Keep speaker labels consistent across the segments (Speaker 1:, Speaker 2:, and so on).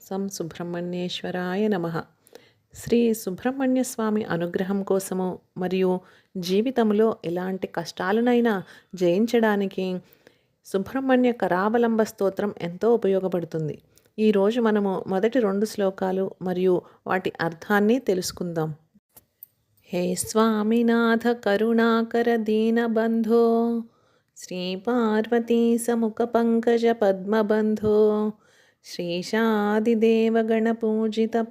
Speaker 1: సం సుబ్రహ్మణ్యేశ్వరాయ నమః. శ్రీ సుబ్రహ్మణ్య స్వామి అనుగ్రహం కోసము మరియు జీవితంలో ఎలాంటి కష్టాలనైనా జయించడానికి సుబ్రహ్మణ్య కరావలంబ స్తోత్రం ఎంతో ఉపయోగపడుతుంది. ఈరోజు మనము మొదటి 2 శ్లోకాలు మరియు వాటి అర్థాన్ని తెలుసుకుందాం. హే స్వామినాథ కరుణాకర దీనబంధో శ్రీ పార్వతీ సముఖ పంకజ పద్మబంధో శ్రీశాదిదేవగణపూజిత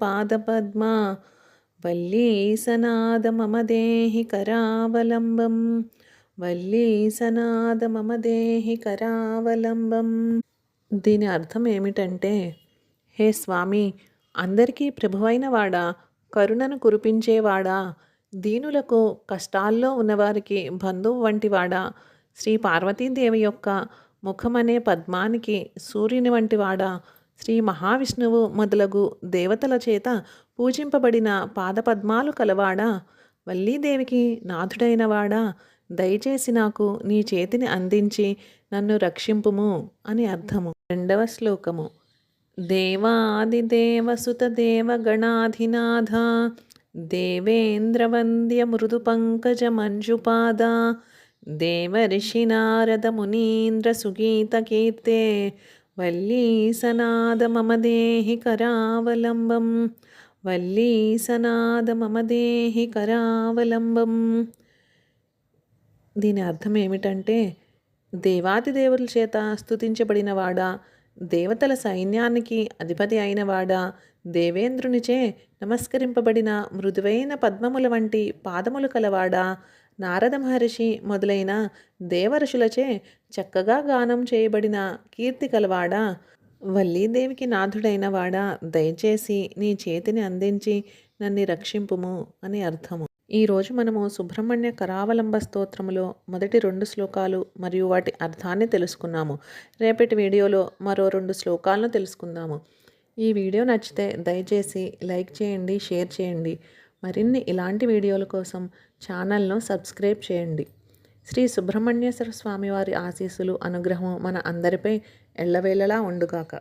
Speaker 1: పాదపద్మ వల్లీసనాద మమ దేహి కరావలంబం వల్లీసనాద మమ దేహి కరావలంబం. దీని అర్థం ఏమిటంటే, హే స్వామి, అందరికీ ప్రభువైన వాడా, కరుణను కురిపించేవాడా, దీనులకు కష్టాల్లో ఉన్నవారికి బంధువు వంటివాడా, శ్రీ పార్వతీదేవి యొక్క ముఖమనే పద్మానికి సూర్యుని వంటివాడా, శ్రీ మహావిష్ణువు మొదలగు దేవతల చేత పూజింపబడిన పాదపద్మాలు కలవాడా, వల్లీదేవికి నాథుడైనవాడా, దయచేసి నాకు నీ చేతిని అందించి నన్ను రక్షింపుము అని అర్థము. 2వ శ్లోకము. దేవాదిదేవసుత దేవగణాధినాథ దేవేంద్రవంద్య మృదు పంకజ మంజుపాద దేవర్షి నారద మునీంద్ర సుగీత కీర్తే వల్లీసనాద మమ దేహి కరావలంబం వల్లీసనాద మమ దేహి కరావలంబం. దీని అర్థం ఏమిటంటే, దేవాదిదేవుల చేత స్తుతించబడినవాడా, దేవతల సైన్యానికి అధిపతి అయినవాడా, దేవేంద్రునిచే నమస్కరింపబడిన మృదువైన పద్మముల వంటి పాదములు కలవాడా, నారద మహర్షి మొదలైన దేవఋషులచే చక్కగా గానం చేయబడిన కీర్తి కలవాడా, వల్లీదేవికి నాథుడైన వాడా, దయచేసి నీ చేతిని అందించి నన్ను రక్షింపుము అని అర్థము. ఈరోజు మనము సుబ్రహ్మణ్య కరావలంబ స్తోత్రములో మొదటి 2 శ్లోకాలు మరియు వాటి అర్థాన్ని తెలుసుకున్నాము. రేపటి వీడియోలో మరో 2 శ్లోకాలను తెలుసుకుందాము. ఈ వీడియో నచ్చితే దయచేసి లైక్ చేయండి, షేర్ చేయండి. మరిన్ని ఇలాంటి వీడియోల కోసం ఛానల్ను సబ్స్క్రైబ్ చేయండి. శ్రీ సుబ్రహ్మణ్యేశ్వర స్వామివారి ఆశీస్సులు, అనుగ్రహం మన అందరిపై ఎల్లవేళలా ఉండుగాక.